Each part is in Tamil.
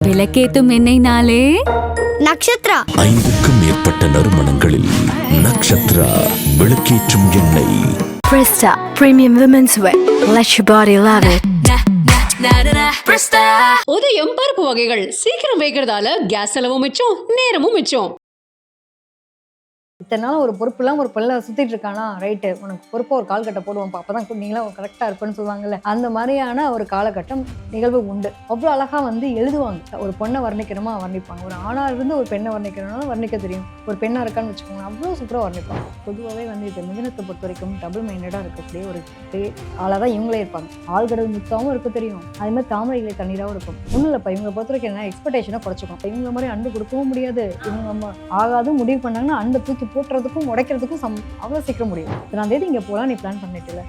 விளக்கேத்தும் எண்ணெய்னாலே நக்ஷத்ரா. 5க்கும் மேற்பட்ட நறுமணங்களில் நக்ஷத்ரா விளக்கேற்றும் எண்ணெய். Presta Premium Women's Wear. Let your body love it. உதயம் பருப்பு வகைகள் சீக்கிரம் வைக்கிறதால கேஸ் செலவும் மிச்சம், நேரமும் மிச்சம். இத்தனை நாள் ஒரு பொறுப்புலாம் ஒரு பல்ல சுத்திட்டு இருக்கானா, ரைட்டு உனக்கு பொறுப்பா ஒரு கால்கட்டை போடுவோம்ப்பா, அப்பதான் நீங்களாம் கரெக்டா இருப்பேன்னு சொல்லுவாங்கல்ல, அந்த மாதிரியான ஒரு காலகட்டம் நிகழ்வு உண்டு. அவ்வளோ அழகா வந்து எழுதுவாங்க. ஒரு பொண்ணை வர்ணிக்கணுமா வர்ணிப்பாங்க, ஒரு ஆணா இருந்து ஒரு பெண்ணை வர்ணிக்கணும்னா வர்ணிக்க தெரியும், ஒரு பெண்ணா இருக்கான்னு வச்சுக்கோங்க, அவ்வளோ சூப்பராக வர்ணிப்பாங்க. பொதுவாகவே வந்து இது மிதனத்தை பொறுத்த வரைக்கும் டபுள் மைண்டடா இருக்கக்கூடிய ஒரு ஆளாக தான் இவங்களே இருப்பாங்க. ஆழ்கடல் முத்தாவும் இருக்க தெரியும், அதே மாதிரி தாமரைகளை தண்ணீராகவும் இருக்கும். ஒன்றும் இல்லைப்பா, இவங்களை பொறுத்த வரைக்கும் என்ன எக்ஸ்பெக்டேஷனை குறைச்சிக்கும். இவங்க மாதிரி அன்பு கொடுக்கவும் முடியாது, இவங்க நம்ம ஆகாதும் முடிவு பண்ணாங்கன்னா அன்பை தூக்கி போட்டுறதுக்கும் உடைக்கிறதுக்கும் அவ்வளோ சீக்கிரம் முடியும். நான் தேதி இங்கே போகலாம் நீ பிளான் பண்ணிட்டு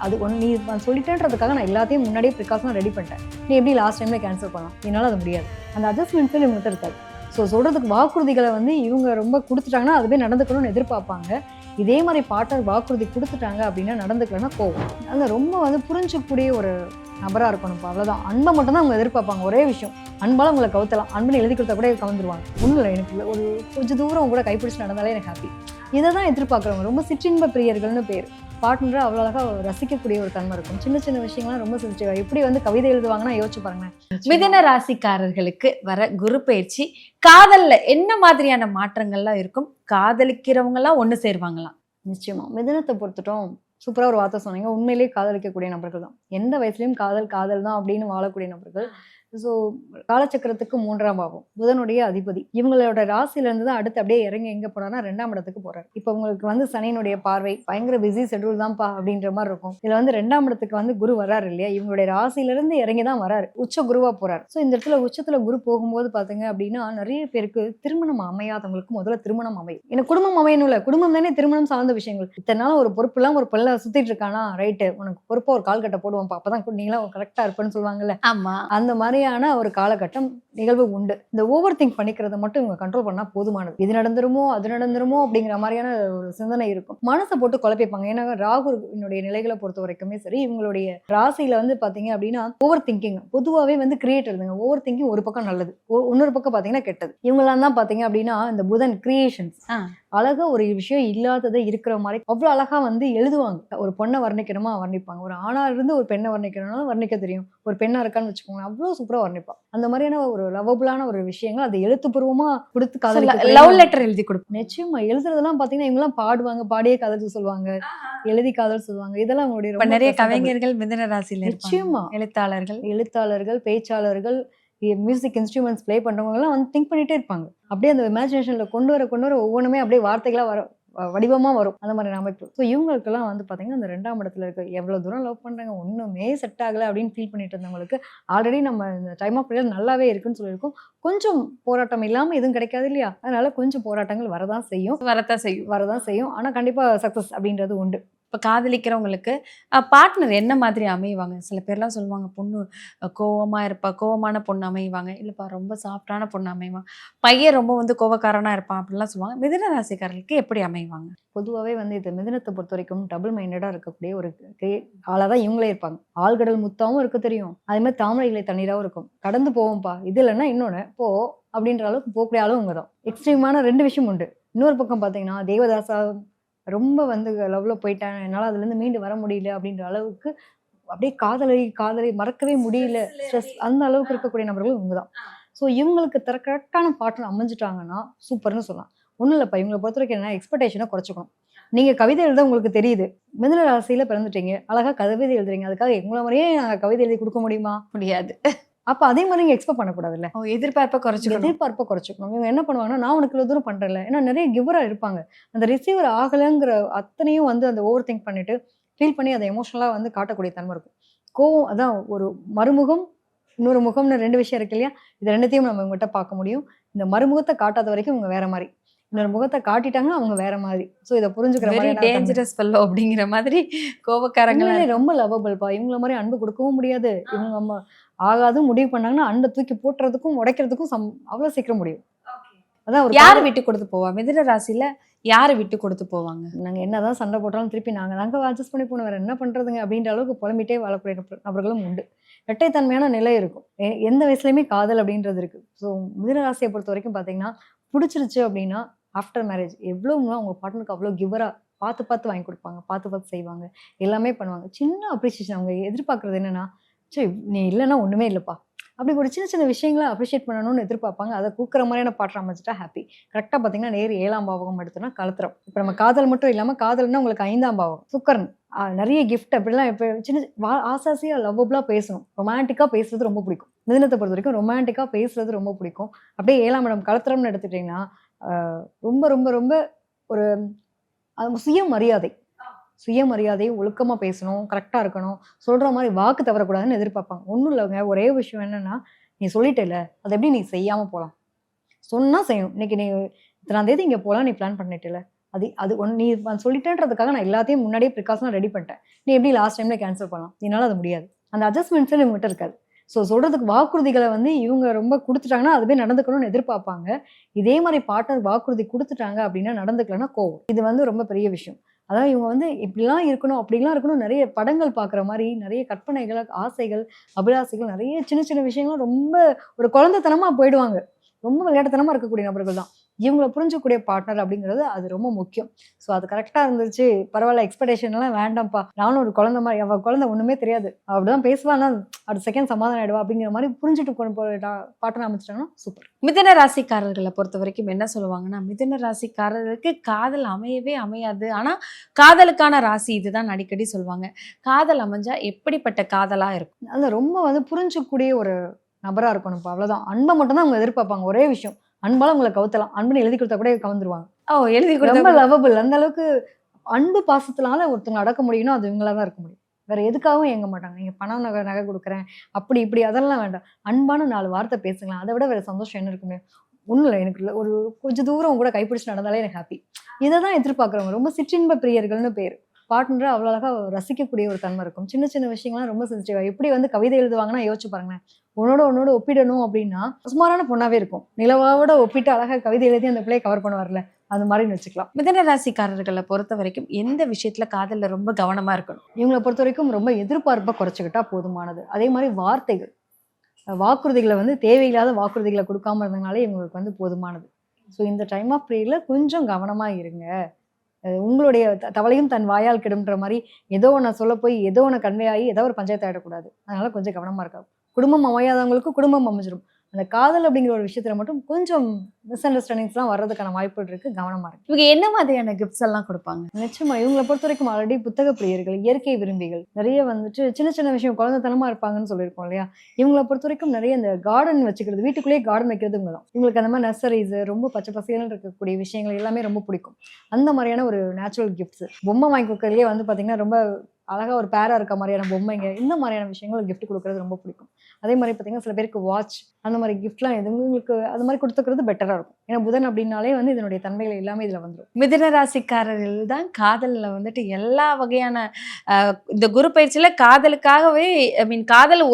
அது ஒன்று நீ சொல்லிட்டேன்றதுக்காக நான் எல்லாத்தையும் முன்னாடியே ப்ரிகாஷனாக ரெடி பண்ணிட்டேன். நீ எப்படி லாஸ்ட் டைமில் கேன்சல் பண்ணலாம், என்னால் அது முடியாது. அந்த அட்ஜஸ்ட்மெண்ட்ஸில் இவங்க இருக்காது. ஸோ சொல்கிறதுக்கு வாக்குறுதிகளை வந்து இவங்க ரொம்ப கொடுத்துட்டாங்கன்னா அதுவே நடந்துக்கணும்னு எதிர்பார்ப்பாங்க. இதே மாதிரி பார்ட்னர் வாக்குறுதி கொடுத்துட்டாங்க அப்படின்னா நடந்துக்கலன்னா போகும். அதில் ரொம்ப வந்து புரிஞ்சக்கூடிய ஒரு நபராக இருக்கணும்ப்பா, அவ்வளோதான். அன்பை மட்டும் தான் அவங்க எதிர்பார்ப்பாங்க. ஒரே விஷயம், அன்பால் உங்களை கவுத்தலாம், அன்புன்னு எழுதி கொடுத்தா கூட கவுந்துருவாங்க. ஒன்றும் இல்லை, எனக்கு ஒரு கொஞ்சம் தூரம் அவங்க கூட கைப்பிடிச்சு நடந்தாலே எனக்கு ஹாப்பி. இதை தான் எதிர்பார்க்குறவங்க. ரொம்ப சிற்றின்ப பிரியர்கள்னு பேர். பார்ட்னராக அவ்வளோ அழகாக ரசிக்கக்கூடிய ஒரு தன்மை இருக்கும். சின்ன சின்ன விஷயங்கள்லாம் ரொம்ப சென்சிட்டிவாக எப்படி வந்து கவிதை எழுதுவாங்கன்னா யோசிச்சு பாருங்களேன். மிதுன ராசிக்காரர்களுக்கு வர குரு பயிற்சி காதல்ல என்ன மாதிரியான மாற்றங்கள்லாம் இருக்கும்? காதலிக்கிறவங்க எல்லாம் ஒண்ணு சேருவாங்களாம்? நிச்சயமா மிதுனத்தை பொறுத்துட்டோம். சூப்பராக ஒரு வார்த்தை சொன்னீங்க. உண்மையிலேயே காதலிக்கக்கூடிய நபர்கள் தான். எந்த வயசுலையும் காதல் காதல் தான் அப்படின்னு வாழக்கூடிய நபர்கள். ஸோ காலச்சக்கரத்துக்கு 3ஆம் பாவம் புதனுடைய அதிபதி. இவங்களோட ராசியிலேருந்து தான் அடுத்து அப்படியே இறங்கி எங்கே போனார்னா 2ஆம் இடத்துக்கு போறாரு. இப்போ உங்களுக்கு வந்து சனியினுடைய பார்வை, பயங்கர பிஸி ஷெட்யூல் தான்ப்பா அப்படின்ற மாதிரி இருக்கும். இதில் வந்து 2ஆம் இடத்துக்கு வந்து குரு வராரு இல்லையா, இவங்களுடைய ராசியிலேருந்து இறங்கி தான் வராரு, உச்ச குருவா போறாரு. ஸோ இந்த இடத்துல உச்சத்தில் குரு போகும்போது பார்த்தீங்க அப்படின்னா நிறைய பேருக்கு திருமணம் அமையாதவங்களுக்கு முதல்ல திருமணம் அமையும். எனக்கு குடும்பம் அமையணும் இல்லை, குடும்பம் தானே திருமணம் சார்ந்த விஷயங்கள். இத்தனை நாள் ஒரு பொறுப்புலாம் ஒரு பல்ல சுத்திட்டு இருக்கானா, ரைட்டு உனக்கு பொறுப்பா ஒரு கால்கட்டை போடுவோம்ப்பா, அப்பதான் நீங்களாம் கரெக்டா இருப்பேன்னு சொல்லுவாங்கல்ல, ஆமா. அந்த மாதிரியான ஒரு காலகட்டம் நிகழ்வு உண்டு. இந்த ஓவர் திங்க் பண்ணிக்கிறத மட்டும் இவங்க கண்ட்ரோல் பண்ணா போதுமானது. இது நடந்துருமோ அது நடந்துருமோ அப்படிங்கிற மாதிரியான ஒரு சிந்தனை இருக்கும். மனசை போட்டு குழப்பிப்பாங்க. ஏன்னா ராகுனுடைய நிலைகளை பொறுத்த வரைக்குமே சரி, இவங்களுடைய ராசியில வந்து பாத்தீங்க அப்படின்னா ஓவர் திங்கிங் பொதுவாகவே வந்து கிரியேட் இருந்துங்க. ஓவர் திங்கிங் ஒரு பக்கம் நல்லது, இன்னொரு பக்கம் பாத்தீங்கன்னா கெட்டது. இவங்கெல்லாம் தான் பாத்தீங்க அப்படின்னா இந்த புதன் கிரியேஷன்ஸ் அழகா ஒரு விஷயம் இல்லாததை இருக்கிற மாதிரி அவ்வளவு அழகா வந்து எழுதுவாங்க. ஒரு பொண்ணை வர்ணிக்கணுமா வர்ணிப்பாங்க, ஒரு ஆணா இருந்து ஒரு பெண்ணை வர்ணிக்கணும்னா வர்ணிக்க தெரியும், ஒரு பெண்ணா இருக்கான்னு வச்சுக்கோங்க, அவ்வளவு சூப்பரா வர்ணிப்பாங்க. அந்த மாதிரியான ஒரு லவபுளான ஒரு விஷயங்கள் அதை எழுத்துப்பூர்வமா கொடுத்து லவ் லெட்டர் எழுதி கொடுப்போம். நிச்சயமா எழுதுறதெல்லாம் பாத்தீங்கன்னா இவங்க எல்லாம் பாடுவாங்க, பாடியே காதல் சொல்லுவாங்க, எழுதி காதல் சொல்லுவாங்க. இதெல்லாம் அவங்களுடைய நிறைய கவிஞர்கள் மிதுன ராசியில நிச்சயமா எழுத்தாளர்கள் பேச்சாளர்கள் மியூசிக் இன்ஸ்ட்ருமெண்ட்ஸ் பிளே பண்றவங்க எல்லாம் வந்து திங்க் பண்ணிட்டே இருப்பாங்க. அப்படியே அந்த இமேஜினேஷன்ல கொண்டு வர ஒவ்வொன்றுமே அப்படியே வார்த்தைகளா வடிவமா வரும், அந்த மாதிரி அமைப்பு. ஸோ இவங்களுக்கெல்லாம் வந்து பாத்தீங்கன்னா அந்த 2ஆம் இடத்துல இருக்க எவ்வளவு தூரம் லவ் பண்றாங்க ஒண்ணுமே செட் ஆகல அப்படின்னு ஃபீல் பண்ணிட்டு இருந்தவங்களுக்கு ஆல்ரெடி நம்ம இந்த டைம் ஆஃப் பீரியட் நல்லாவே இருக்குன்னு சொல்லியிருக்கோம். கொஞ்சம் போராட்டம் இல்லாம எதுவும் கிடைக்காது இல்லையா, அதனால கொஞ்சம் போராட்டங்கள் வரதான் செய்யும். ஆனா கண்டிப்பா சக்சஸ் அப்படின்றது உண்டு. இப்போ காதலிக்கிறவங்களுக்கு பார்ட்னர் என்ன மாதிரி அமைவாங்க? சில பேர்லாம் சொல்லுவாங்க பொண்ணு கோவமான பொண்ணு அமைவாங்க, இல்லைப்பா ரொம்ப சாஃப்டான பொண்ணு அமைவாங்க, பையன் ரொம்ப வந்து கோவக்காரனா இருப்பான் அப்படிலாம் சொல்லுவாங்க. மிதுன ராசிக்காரர்களுக்கு எப்படி அமைவாங்க? பொதுவாகவே வந்து இது மிதுனத்தை பொறுத்த வரைக்கும் டபுள் மைண்டடா இருக்கக்கூடிய ஒரு ஆளாக தான் இவங்களே இருப்பாங்க. ஆழ்கடல் முத்தாவும் இருக்க தெரியும், அதே மாதிரி தாமரைகளை தண்ணீராகவும் இருக்கும். கடந்து போவோம்ப்பா, இது இல்லைன்னா இன்னொன்று போ அப்படின்ற அளவுக்கு போகக்கூடிய அளவு இவங்க தான். எக்ஸ்ட்ரீமான 2 விஷயம் உண்டு. இன்னொரு பக்கம் பார்த்தீங்கன்னா தேவதாசா ரொம்ப வந்து லவ்ல போயிட்டேன், என்னால் அதுலேருந்து மீண்டு வர முடியல அப்படின்ற அளவுக்கு அப்படியே காதலை மறக்கவே முடியல, ஸ்ட்ரெஸ் அந்த அளவுக்கு இருக்கக்கூடிய நபர்கள் இவங்க தான். ஸோ இவங்களுக்கு கரெக்டான பார்ட்னர் அமைஞ்சிட்டாங்கன்னா சூப்பர்னு சொல்லலாம். ஒன்றும் இல்லைப்பா, இவங்களை பொறுத்த வரைக்கும் என்ன எக்ஸ்பெக்டேஷனை குறைச்சிக்கணும். நீங்க கவிதை எழுத உங்களுக்கு தெரியுது, மிதுன ராசியில பிறந்துட்டீங்க, அழகா கவிதை எழுதுறீங்க, அதுக்காக எங்களை மாதிரியே நாங்கள் கவிதை எழுதி கொடுக்க முடியுமா? முடியாது. அப்போ அதே மாதிரி நீங்க எக்ஸ்பெக்ட் பண்ணக்கூடாதுல்ல, எதிர்பார்ப்பை குறைச்சிக்கணும். இவங்க என்ன பண்ணுவாங்கன்னா நான் உனக்கு இவ்வளவு தூரம் பண்றேன்ல, ஏன்னா நிறைய கிவரா இருப்பாங்க, அந்த ரிசீவர் ஆகலைங்கிற அத்தனையும் வந்து அந்த ஓவர் திங்க் பண்ணிட்டு ஃபீல் பண்ணி அதை எமோஷனலா வந்து காட்டக்கூடிய தன்மை இருக்கும். கோவம் அதான் ஒரு மறுமுகம், இன்னொரு முகம்னு 2 விஷயம் இருக்கு இல்லையா, இது 2த்தையும் நம்ம இவங்ககிட்ட பார்க்க முடியும். இந்த மறுமுகத்தை காட்டாத வரைக்கும் இவங்க வேற மாதிரி, இன்னொரு முகத்தை காட்டிட்டாங்கன்னா அவங்க வேற மாதிரி. ஸோ இதை புரிஞ்சுக்கிற மாதிரி டேஞ்சரஸ் ஃபெல்லோ அப்படிங்கிற மாதிரி கோவக்காரங்களே ரொம்ப லவபிள்ப்பா. இவங்கள மாதிரி அன்பு கொடுக்கவும் முடியாது, இவங்க நம்ம ஆகாதும் முடிவு பண்ணாங்கன்னா அன்பை தூக்கி போட்டுறதுக்கும் உடைக்கிறதுக்கும் அவ்வளவு சீக்கிரம் முடியும். அதான் யார் விட்டு கொடுத்து போவா? மிதுன ராசியில யாரை விட்டு கொடுத்து போவாங்க? நாங்கள் என்னதான் சண்டை போட்டாலும் திருப்பி நாங்கள் தாங்க அட்ஜஸ்ட் பண்ணி போன வேறு என்ன பண்ணுறதுங்க அப்படின்ற அளவுக்கு புலம்பிட்டே வாழக்கூடிய நபர்களும் உண்டு. இரட்டைத்தன்மையான நிலை இருக்கும். எந்த வயசுலையுமே காதல் அப்படின்றது இருக்குது. ஸோ மிதுன ராசியை பொறுத்த வரைக்கும் பார்த்தீங்கன்னா பிடிச்சிருச்சு அப்படின்னா ஆஃப்டர் மேரேஜ் எவ்வளோங்களோ அவங்க பார்ட்னருக்கு அவ்வளோ கிவராக பார்த்து வாங்கி கொடுப்பாங்க, பார்த்து செய்வாங்க, எல்லாமே பண்ணுவாங்க. சின்ன அப்ரிசியேஷன் அவங்க எதிர்பார்க்குறது என்னென்னா, சரி நீ இல்லைன்னா ஒன்றுமே இல்லைப்பா, அப்படி ஒரு சின்ன விஷயங்களை அப்ரிஷியேட் பண்ணணும்னு எதிர்பார்ப்பாங்க. அதை கூக்குற மாதிரியான பாட்டு அமைச்சிட்டா ஹாப்பி. கரெக்டாக பார்த்தீங்கன்னா நேர் 7ஆம் பாவகம் எடுத்தோன்னா கலத்திரம். இப்போ நம்ம காதல் மட்டும் இல்லாமல் காதல்னா உங்களுக்கு 5ஆம் பாவகம் சுக்கரன். நிறைய கிஃப்ட் அப்படிலாம் இப்போ சின்ன ஆசாசியாக லவ்வபுளாக பேசணும், ரொமான்டிக்காக பேசுறது ரொம்ப பிடிக்கும். மிதுனத்தை பொறுத்த வரைக்கும் ரொமான்டிக்காக பேசுறது ரொம்ப பிடிக்கும். அப்படியே 7ஆம் இடம் கலத்திரம்னு எடுத்துட்டிங்கன்னா ரொம்ப ரொம்ப ரொம்ப ஒரு அது சுயமரியாதை ஒழுக்கமாக பேசணும், கரெக்டாக இருக்கணும், சொல்கிற மாதிரி வாக்கு தவறக்கூடாதுன்னு எதிர்பார்ப்பாங்க. ஒன்றும் இல்லைங்க, ஒரே விஷயம் என்னென்னா, நீ சொல்லிட்டேல அதை எப்படி நீ செய்யாமல் போகலாம், சொன்னால் செய்யணும். இன்றைக்கி நீ இத்தனாம் தேதி இங்கே போகலாம், நீ பிளான் பண்ணிட்டேல, அது நீ சொல்லிட்டேன்றதுக்காக நான் எல்லாத்தையும் முன்னாடியே ப்ரிகாஷனாக ரெடி பண்ணிட்டேன், நீ எப்படி லாஸ்ட் டைமில் கேன்சல் பண்ணலாம், என்னால் அது முடியாது. அந்த அட்ஜஸ்ட்மெண்ட்ஸில் இவங்ககிட்ட இருக்காது. ஸோ சொல்கிறதுக்கு வாக்குறுதிகளை இவங்க ரொம்ப கொடுத்துட்டாங்கன்னா அதுவே நடந்துக்கணும்னு எதிர்பார்ப்பாங்க. இதே மாதிரி பார்ட்னர் வாக்குறுதி கொடுத்துட்டாங்க அப்படின்னா நடந்துக்கலன்னா கோவம். இது ரொம்ப பெரிய விஷயம். அதாவது இவங்க இப்படிலாம் இருக்கணும் அப்படிலாம் இருக்கணும், நிறைய படங்கள் பார்க்குற மாதிரி நிறைய கற்பனைகள், ஆசைகள், அபிலாசைகள், நிறைய சின்ன விஷயங்களும் ரொம்ப ஒரு குழந்தைத்தனமாக போயிடுவாங்க. ரொம்ப விளையாட்டுத்தனமாக இருக்கக்கூடிய நபர்கள் தான் இவங்களை புரிஞ்சக்கூடிய பார்ட்னர் அப்படிங்கிறது. அது ரொம்ப முக்கியம். ஸோ அது கரெக்டாக இருந்துச்சு, பரவாயில்ல, எக்ஸ்பெக்டேஷன்லாம் வேண்டாம்ப்பா, நானும் ஒரு குழந்தை மாதிரி, அவள் குழந்தை ஒன்றுமே தெரியாது, அப்படிதான் பேசுவான்னா அடுத்த செகண்ட் சமாதானம் ஆகிடுவா அப்படிங்கிற மாதிரி புரிஞ்சுட்டு கொண்டு போய் பார்ட்னர் அமைச்சிட்டாங்கன்னா சூப்பர். மிதுன ராசிக்காரர்களை பொறுத்த வரைக்கும் என்ன சொல்லுவாங்கன்னா, மிதுன ராசிக்காரர்களுக்கு காதல் அமையவே அமையாது, ஆனால் காதலுக்கான ராசி இதுதான் அடிக்கடி சொல்லுவாங்க. காதல் அமைஞ்சா எப்படிப்பட்ட காதலாக இருக்கும்? அது ரொம்ப புரிஞ்சக்கூடிய ஒரு நபராக இருக்கணும்ப்பா, அவ்வளோதான். அன்பை மட்டும்தான் அவங்க எதிர்பார்ப்பாங்க. ஒரே விஷயம், அன்பால உங்களை கவுத்தலாம், அன்புன்னு எழுதி கொடுத்தா கூட கவுந்துருவாங்க. எழுதி ரொம்ப லவபிள். அந்த அளவுக்கு அன்பு பாசத்தினால ஒருத்தவங்க அடக்க முடியும்னா அது இவங்களா தான் இருக்க முடியும். வேற எதுக்காகவும் இயங்க மாட்டாங்க. நீங்க பணம் நகை கொடுக்குறேன் அப்படி இப்படி அதெல்லாம் வேண்டாம், அன்பான 4 வார்த்தை பேசுங்களேன், அதை விட வேற சந்தோஷம் என்ன இருக்கு முடியும்? ஒன்றும் இல்லை, எனக்கு ஒரு கொஞ்சம் தூரம் கூட கைப்பிடிச்சு நடந்தாலே எனக்கு ஹாப்பி. இதை தான் எதிர்பார்க்குறவங்க. ரொம்ப சிற்றின்ப பிரியர்கள்னு பேர். பார்ட்னரை அவ்வளோ அழகாக ரசிக்கக்கூடிய ஒரு தன்மை இருக்கும். சின்ன விஷயங்கள்லாம் ரொம்ப சென்சிட்டிவாக எப்படி கவிதை எழுதுவாங்கன்னா யோசிச்சு பாருங்களேன். உன்னோட ஒப்பிடணும் அப்படின்னா சுமாரான பொண்ணாவே இருக்கும், நிலவோட ஒப்பிட்டு அழகாக கவிதை எழுதி அந்த பிள்ளையை கவர் பண்ணுவார்ல, அது மாதிரின்னு வச்சுக்கலாம். மிதுன ராசிக்காரர்களை பொறுத்த வரைக்கும் எந்த விஷயத்துல காதல்ல ரொம்ப கவனமா இருக்கணும்? இவங்களை பொறுத்த வரைக்கும் ரொம்ப எதிர்பார்ப்பை குறைச்சிக்கிட்டா போதுமானது. அதே மாதிரி வார்த்தைகள், வாக்குறுதிகளை தேவையில்லாத வாக்குறுதிகளை கொடுக்காம இருந்ததுனாலே இவங்களுக்கு போதுமானது. ஸோ இந்த டைம் ஆஃப் பீரியட்ல கொஞ்சம் கவனமா இருங்க. உங்களுடைய தவளையும் தன் வாயால் கெடும்ன்ற மாதிரி ஏதோ ஒன்று சொல்ல போய் ஏதோ ஒன்று கன்வே ஆகி ஏதோ ஒரு பஞ்சாயத்து ஆகிடக்கூடாது. அதனால கொஞ்சம் கவனமா இருக்கா. குடும்பம் அமையாதவங்களுக்கு குடும்பம் அமைஞ்சிடும். அந்த காதல் அப்படிங்கிற ஒரு விஷயத்துல மட்டும் கொஞ்சம் மிஸ் அண்டர்ஸ்டாண்டிங்ஸ்லாம் வர்றதுக்கான வாய்ப்புகள் இருக்கு, கவனமா இருக்கு. இவங்க என்ன மாதிரியான கிஃப்ட்ஸ் எல்லாம் கொடுப்பாங்க? நிச்சயமா இவங்களை பொறுத்த வரைக்கும் ஆல்ரெடி புத்தக பிரியர்கள், இயற்கை விரும்பிகள், நிறைய சின்ன விஷயம் குழந்தைத்தனமா இருப்பாங்கன்னு சொல்லியிருக்கோம் இல்லையா. இவங்களை பொறுத்த வரைக்கும் நிறைய இந்த கார்டன் வச்சுக்கிறது, வீட்டுக்குள்ளேயே கார்டன் வைக்கிறது இவங்க தான். இவங்களுக்கு அந்த மாதிரி நர்சரிஸ், ரொம்ப பச்சை பசையில இருக்கக்கூடிய விஷயங்கள் எல்லாமே ரொம்ப பிடிக்கும். அந்த மாதிரியான ஒரு நேச்சுரல் கிஃப்ட்ஸ், பொம்மை வாங்கி கொடுக்கறதுலேயே பாத்தீங்கன்னா ரொம்ப அழகா ஒரு பேரா இருக்க மாதிரியான பொம்மைங்க, இந்த மாதிரியான விஷயங்கள் கிஃப்ட் கொடுக்கறது ரொம்ப பிடிக்கும். அதே மாதிரி பார்த்தீங்கன்னா சில பேருக்கு வாட்ச், அந்த மாதிரி கிஃப்ட்லாம் உங்களுக்கு அது மாதிரி கொடுத்துக்கிறது பெட்டராக இருக்கும். ஏன்னா புதன் அப்படின்னாலே இதனுடைய தன்மைகள் எல்லாமே இதில் வந்துடும். மிதுன ராசிக்காரர்கள் தான் காதலில் எல்லா வகையான இந்த குரு பயிற்சியில் காதலுக்காகவே காதல்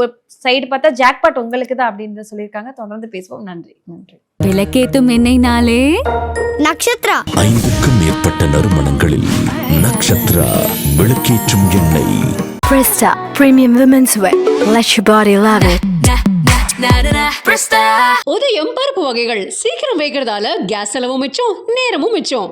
சைடு பார்த்தா ஜாக்பாட் உங்களுக்கு தான் அப்படின்னு சொல்லியிருக்காங்க. தொடர்ந்து பேசுவோம். நன்றி. விளக்கேத்தும் எண்ணெய்னாலே நட்சத்திரா. 5க்கும் மேற்பட்ட நறுமணங்களில் நட்சத்திரா விளக்கேற்றும் எண்ணெய். Presta Premium Women's Wear. Let your body love it. உதயம் பருப்பு வகைகள் சீக்கிரம் வைக்கிறதால கேஸ் செலவும் மிச்சம், நேரமும் மிச்சம்.